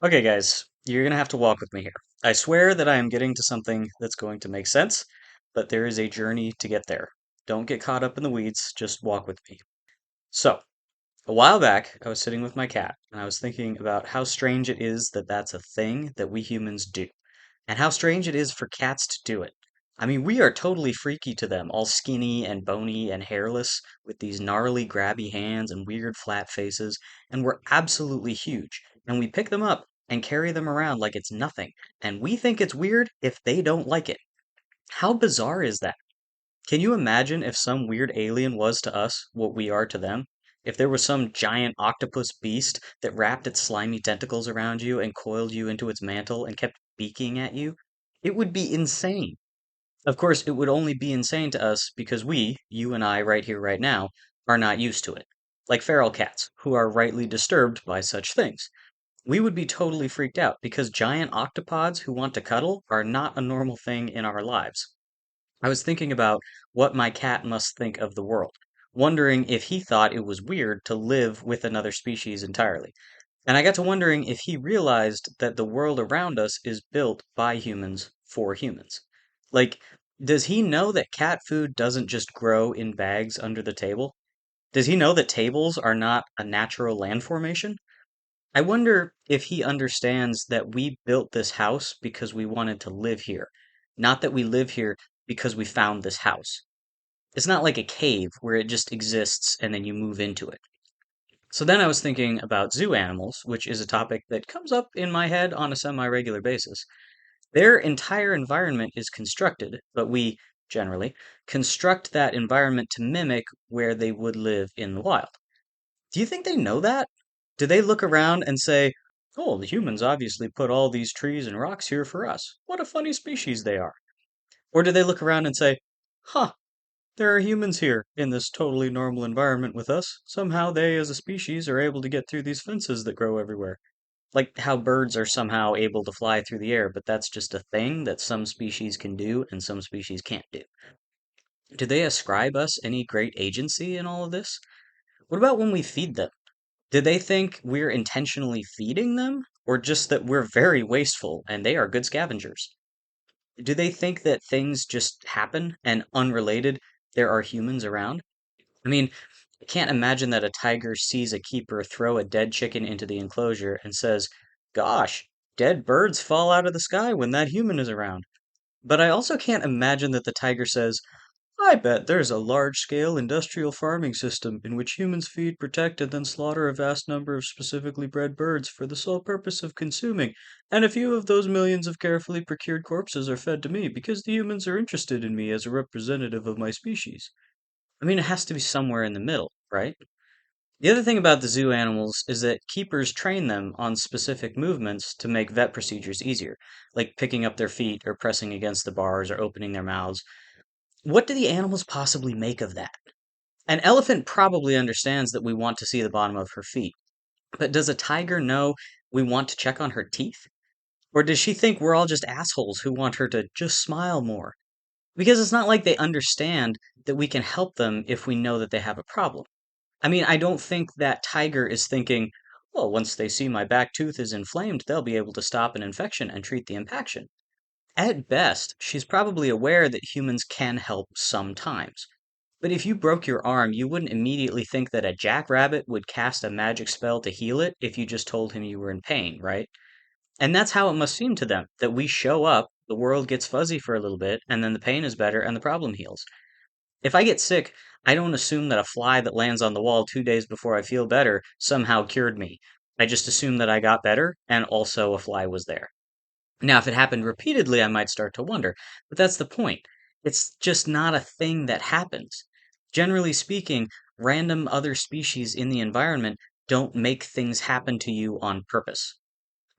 Okay, guys, you're gonna have to walk with me here. I swear that I am getting to something that's going to make sense, but there is a journey to get there. Don't get caught up in the weeds, just walk with me. So, a while back, I was sitting with my cat, and I was thinking about how strange it is that that's a thing that we humans do, and how strange it is for cats to do it. I mean, we are totally freaky to them, all skinny and bony and hairless, with these gnarly, grabby hands and weird flat faces, and we're absolutely huge. And we pick them up and carry them around like it's nothing, and we think it's weird if they don't like it. How bizarre is that? Can you imagine if some weird alien was to us what we are to them? If there was some giant octopus beast that wrapped its slimy tentacles around you and coiled you into its mantle and kept beaking at you? It would be insane. Of course, it would only be insane to us because we, you and I right here, right now, are not used to it. Like feral cats, who are rightly disturbed by such things. We would be totally freaked out because giant octopods who want to cuddle are not a normal thing in our lives. I was thinking about what my cat must think of the world, wondering if he thought it was weird to live with another species entirely. And I got to wondering if he realized that the world around us is built by humans for humans. Like, does he know that cat food doesn't just grow in bags under the table? Does he know that tables are not a natural land formation? I wonder if he understands that we built this house because we wanted to live here, not that we live here because we found this house. It's not like a cave where it just exists and then you move into it. So then I was thinking about zoo animals, which is a topic that comes up in my head on a semi regular basis. Their entire environment is constructed, but we, generally, construct that environment to mimic where they would live in the wild. Do you think they know that? Do they look around and say, oh, the humans obviously put all these trees and rocks here for us. What a funny species they are. Or do they look around and say, huh, there are humans here in this totally normal environment with us. Somehow they, as a species, are able to get through these fences that grow everywhere. Like how birds are somehow able to fly through the air, but that's just a thing that some species can do and some species can't do. Do they ascribe us any great agency in all of this? What about when we feed them? Do they think we're intentionally feeding them? Or just that we're very wasteful and they are good scavengers? Do they think that things just happen and unrelated, there are humans around? I mean, I can't imagine that a tiger sees a keeper throw a dead chicken into the enclosure and says, gosh, dead birds fall out of the sky when that human is around. But I also can't imagine that the tiger says, I bet there's a large-scale industrial farming system in which humans feed, protect, and then slaughter a vast number of specifically bred birds for the sole purpose of consuming, and a few of those millions of carefully procured corpses are fed to me because the humans are interested in me as a representative of my species. I mean, it has to be somewhere in the middle, right? The other thing about the zoo animals is that keepers train them on specific movements to make vet procedures easier, like picking up their feet or pressing against the bars or opening their mouths. What do the animals possibly make of that? An elephant probably understands that we want to see the bottom of her feet, but does a tiger know we want to check on her teeth? Or does she think we're all just assholes who want her to just smile more? Because it's not like they understand that we can help them if we know that they have a problem. I mean, I don't think that tiger is thinking, well, once they see my back tooth is inflamed, they'll be able to stop an infection and treat the impaction. At best, she's probably aware that humans can help sometimes. But if you broke your arm, you wouldn't immediately think that a jackrabbit would cast a magic spell to heal it if you just told him you were in pain, right? And that's how it must seem to them that we show up, the world gets fuzzy for a little bit, and then the pain is better and the problem heals. If I get sick, I don't assume that a fly that lands on the wall 2 days before I feel better somehow cured me. I just assume that I got better and also a fly was there. Now, if it happened repeatedly, I might start to wonder, but that's the point. It's just not a thing that happens. Generally speaking, random other species in the environment don't make things happen to you on purpose.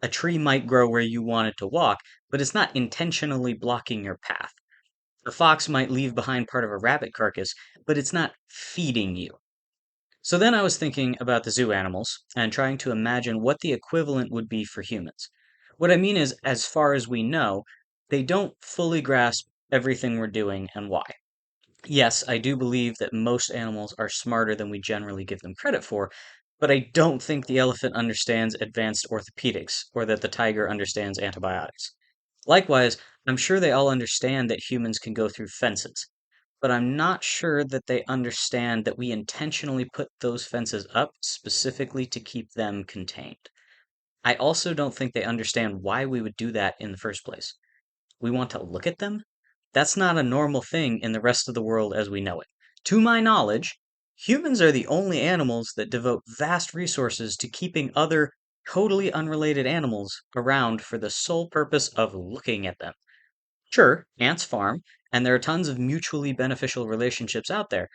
A tree might grow where you want it to walk, but it's not intentionally blocking your path. A fox might leave behind part of a rabbit carcass, but it's not feeding you. So then I was thinking about the zoo animals and trying to imagine what the equivalent would be for humans. What I mean is, as far as we know, they don't fully grasp everything we're doing and why. Yes, I do believe that most animals are smarter than we generally give them credit for, but I don't think the elephant understands advanced orthopedics or that the tiger understands antibiotics. Likewise, I'm sure they all understand that humans can go through fences, but I'm not sure that they understand that we intentionally put those fences up specifically to keep them contained. I also don't think they understand why we would do that in the first place. We want to look at them? That's not a normal thing in the rest of the world as we know it. To my knowledge, humans are the only animals that devote vast resources to keeping other, totally unrelated animals around for the sole purpose of looking at them. Sure, ants farm, and there are tons of mutually beneficial relationships out there,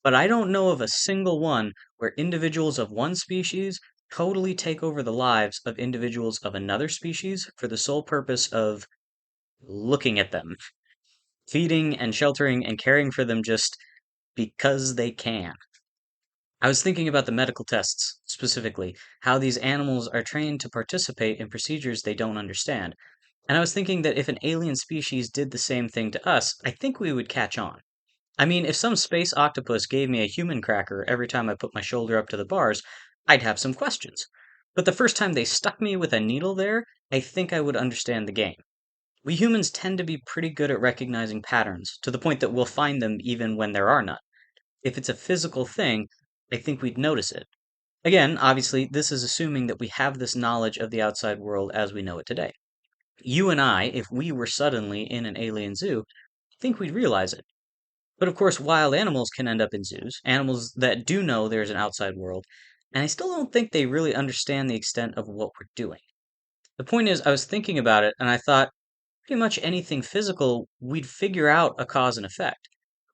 but I don't know of a single one where individuals of one species totally take over the lives of individuals of another species for the sole purpose of looking at them, feeding and sheltering and caring for them just because they can. I was thinking about the medical tests, specifically, how these animals are trained to participate in procedures they don't understand. And I was thinking that if an alien species did the same thing to us, I think we would catch on. I mean, if some space octopus gave me a human cracker every time I put my shoulder up to the bars, I'd have some questions. But the first time they stuck me with a needle there, I think I would understand the game. We humans tend to be pretty good at recognizing patterns, to the point that we'll find them even when there are none. If it's a physical thing, I think we'd notice it. Again, obviously, this is assuming that we have this knowledge of the outside world as we know it today. You and I, if we were suddenly in an alien zoo, think we'd realize it. But of course, wild animals can end up in zoos, animals that do know there's an outside world, and I still don't think they really understand the extent of what we're doing. The point is, I was thinking about it, and I thought, pretty much anything physical, we'd figure out a cause and effect.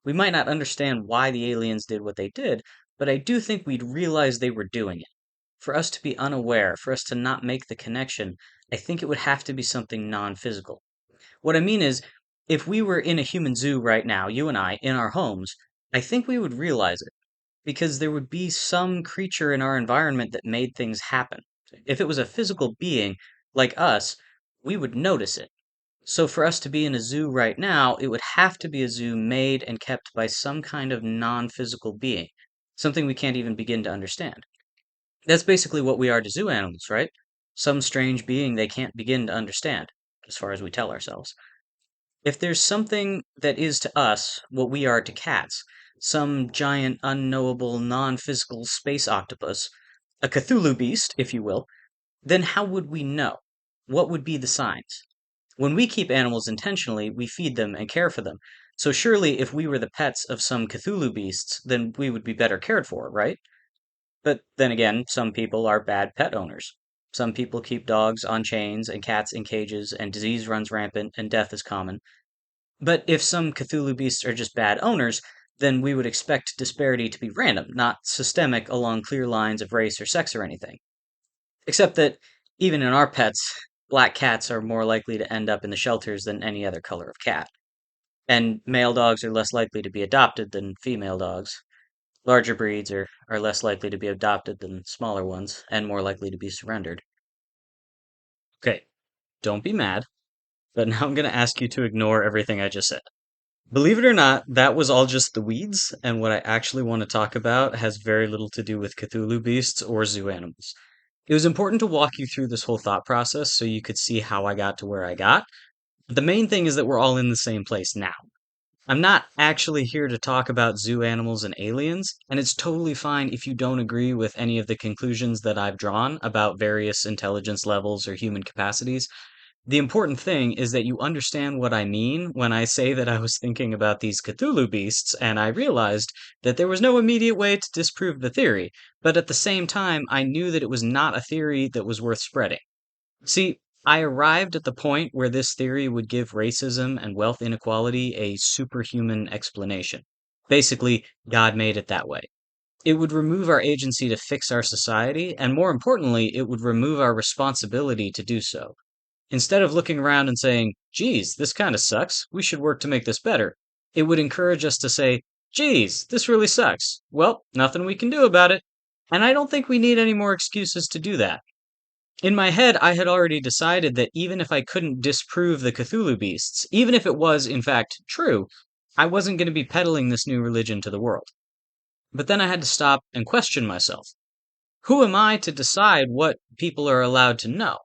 We might not understand why the aliens did what they did, but I do think we'd realize they were doing it. For us to be unaware, for us to not make the connection, I think it would have to be something non physical. What I mean is, if we were in a human zoo right now, you and I, in our homes, I think we would realize it, because there would be some creature in our environment that made things happen. If it was a physical being, like us, we would notice it. So for us to be in a zoo right now, it would have to be a zoo made and kept by some kind of non-physical being, something we can't even begin to understand. That's basically what we are to zoo animals, right? Some strange being they can't begin to understand, as far as we tell ourselves. If there's something that is to us what we are to cats, some giant, unknowable, non-physical space octopus, a Cthulhu-Beast, if you will, then how would we know? What would be the signs? When we keep animals intentionally, we feed them and care for them. So surely if we were the pets of some Cthulhu beasts, then we would be better cared for, right? But then again, some people are bad pet owners. Some people keep dogs on chains and cats in cages, and disease runs rampant and death is common. But if some Cthulhu beasts are just bad owners, then we would expect disparity to be random, not systemic along clear lines of race or sex or anything. Except that even in our pets, black cats are more likely to end up in the shelters than any other color of cat. And male dogs are less likely to be adopted than female dogs. Larger breeds are less likely to be adopted than smaller ones, and more likely to be surrendered. Okay, don't be mad, but now I'm going to ask you to ignore everything I just said. Believe it or not, that was all just the weeds, and what I actually want to talk about has very little to do with Cthulhu beasts or zoo animals. It was important to walk you through this whole thought process so you could see how I got to where I got. The main thing is that we're all in the same place now. I'm not actually here to talk about zoo animals and aliens, and it's totally fine if you don't agree with any of the conclusions that I've drawn about various intelligence levels or human capacities. The important thing is that you understand what I mean when I say that I was thinking about these Cthulhu beasts and I realized that there was no immediate way to disprove the theory, but at the same time, I knew that it was not a theory that was worth spreading. See, I arrived at the point where this theory would give racism and wealth inequality a superhuman explanation. Basically, God made it that way. It would remove our agency to fix our society, and more importantly, it would remove our responsibility to do so. Instead of looking around and saying, geez, this kind of sucks, we should work to make this better, it would encourage us to say, geez, this really sucks. Well, nothing we can do about it. And I don't think we need any more excuses to do that. In my head, I had already decided that even if I couldn't disprove the Cthulhu beasts, even if it was, in fact, true, I wasn't going to be peddling this new religion to the world. But then I had to stop and question myself. Who am I to decide what people are allowed to know?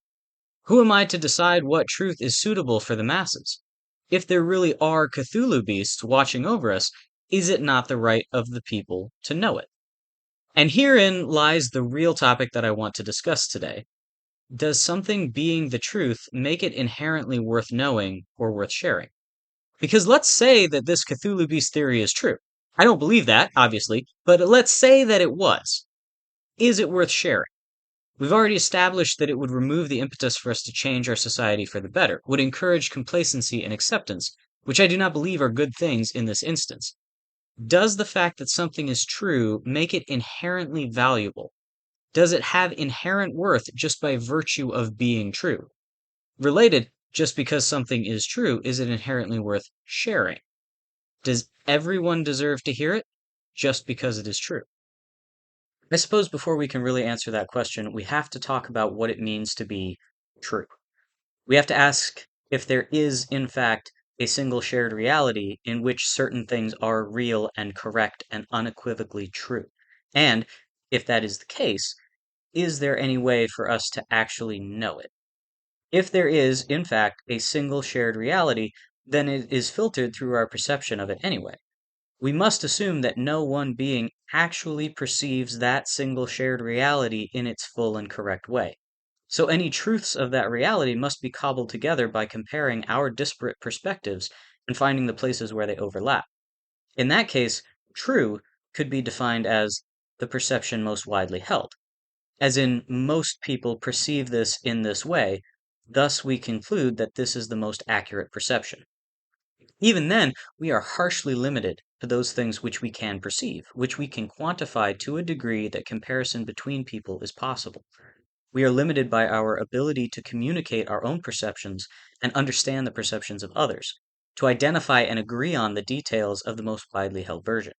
Who am I to decide what truth is suitable for the masses? If there really are Cthulhu beasts watching over us, is it not the right of the people to know it? And herein lies the real topic that I want to discuss today. Does something being the truth make it inherently worth knowing or worth sharing? Because let's say that this Cthulhu Beast theory is true. I don't believe that, obviously, but let's say that it was. Is it worth sharing? We've already established that it would remove the impetus for us to change our society for the better, would encourage complacency and acceptance, which I do not believe are good things in this instance. Does the fact that something is true make it inherently valuable? Does it have inherent worth just by virtue of being true? Related, just because something is true, is it inherently worth sharing? Does everyone deserve to hear it just because it is true? I suppose before we can really answer that question, we have to talk about what it means to be true. We have to ask if there is, in fact, a single shared reality in which certain things are real and correct and unequivocally true. And if that is the case, is there any way for us to actually know it? If there is, in fact, a single shared reality, then it is filtered through our perception of it anyway. We must assume that no one being actually perceives that single shared reality in its full and correct way. So any truths of that reality must be cobbled together by comparing our disparate perspectives and finding the places where they overlap. In that case, true could be defined as the perception most widely held, as in most people perceive this in this way, thus we conclude that this is the most accurate perception. Even then, we are harshly limited to those things which we can perceive, which we can quantify to a degree that comparison between people is possible. We are limited by our ability to communicate our own perceptions and understand the perceptions of others, to identify and agree on the details of the most widely held version.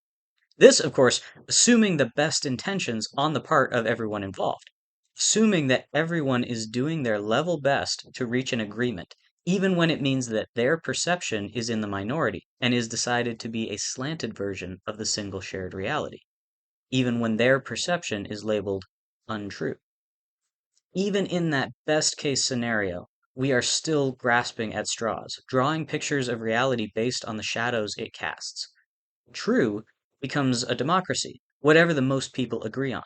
This, of course, assuming the best intentions on the part of everyone involved, assuming that everyone is doing their level best to reach an agreement, even when it means that their perception is in the minority and is decided to be a slanted version of the single shared reality, even when their perception is labeled untrue. Even in that best case scenario, we are still grasping at straws, drawing pictures of reality based on the shadows it casts. True becomes a democracy, whatever the most people agree on.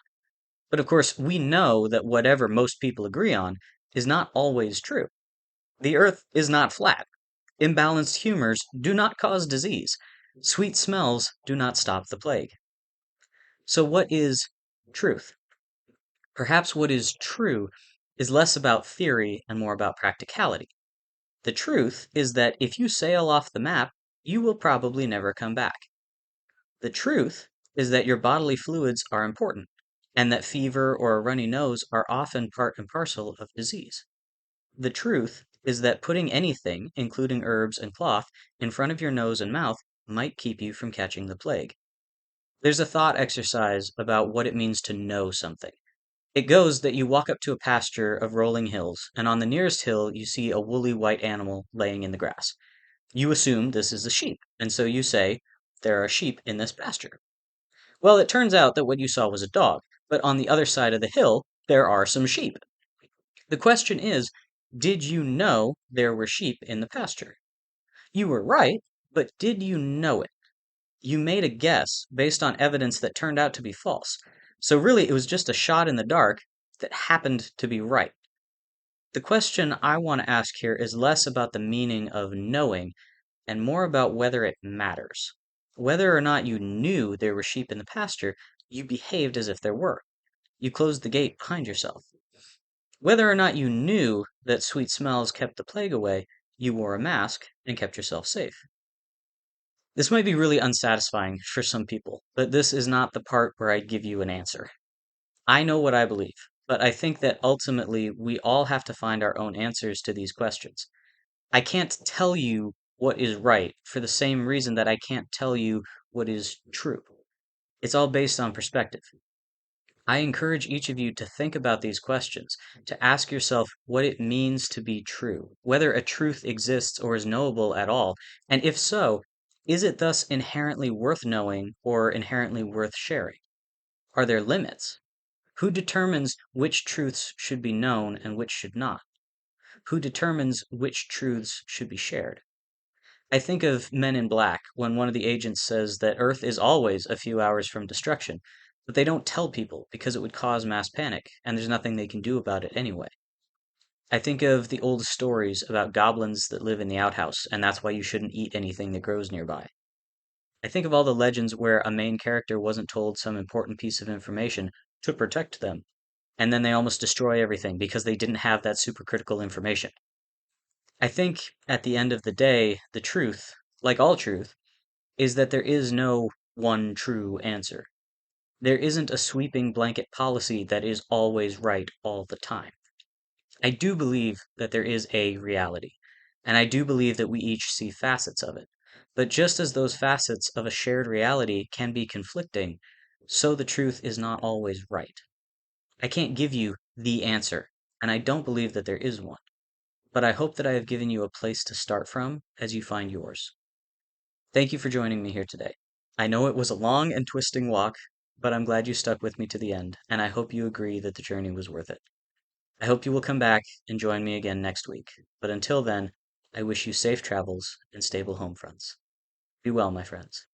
But of course, we know that whatever most people agree on is not always true. The earth is not flat. Imbalanced humors do not cause disease. Sweet smells do not stop the plague. So, what is truth? Perhaps what is true is less about theory and more about practicality. The truth is that if you sail off the map, you will probably never come back. The truth is that your bodily fluids are important, and that fever or a runny nose are often part and parcel of disease. The truth is that putting anything, including herbs and cloth, in front of your nose and mouth might keep you from catching the plague. There's a thought exercise about what it means to know something. It goes that you walk up to a pasture of rolling hills, and on the nearest hill you see a woolly white animal laying in the grass. You assume this is a sheep, and so you say, "There are sheep in this pasture." Well, it turns out that what you saw was a dog, but on the other side of the hill, there are some sheep. The question is, did you know there were sheep in the pasture? You were right, but did you know it? You made a guess based on evidence that turned out to be false. So really, it was just a shot in the dark that happened to be right. The question I want to ask here is less about the meaning of knowing and more about whether it matters. Whether or not you knew there were sheep in the pasture, you behaved as if there were. You closed the gate behind yourself. Whether or not you knew that sweet smells kept the plague away, you wore a mask and kept yourself safe. This might be really unsatisfying for some people, but this is not the part where I give you an answer. I know what I believe, but I think that ultimately we all have to find our own answers to these questions. I can't tell you what is right for the same reason that I can't tell you what is true. It's all based on perspective. I encourage each of you to think about these questions, to ask yourself what it means to be true, whether a truth exists or is knowable at all, and if so, is it thus inherently worth knowing or inherently worth sharing? Are there limits? Who determines which truths should be known and which should not? Who determines which truths should be shared? I think of Men in Black when one of the agents says that Earth is always a few hours from destruction, but they don't tell people because it would cause mass panic, and there's nothing they can do about it anyway. I think of the old stories about goblins that live in the outhouse, and that's why you shouldn't eat anything that grows nearby. I think of all the legends where a main character wasn't told some important piece of information to protect them, and then they almost destroy everything because they didn't have that supercritical information. I think at the end of the day, the truth, like all truth, is that there is no one true answer. There isn't a sweeping blanket policy that is always right all the time. I do believe that there is a reality, and I do believe that we each see facets of it. But just as those facets of a shared reality can be conflicting, so the truth is not always right. I can't give you the answer, and I don't believe that there is one. But I hope that I have given you a place to start from as you find yours. Thank you for joining me here today. I know it was a long and twisting walk, but I'm glad you stuck with me to the end, and I hope you agree that the journey was worth it. I hope you will come back and join me again next week. But until then, I wish you safe travels and stable home fronts. Be well, my friends.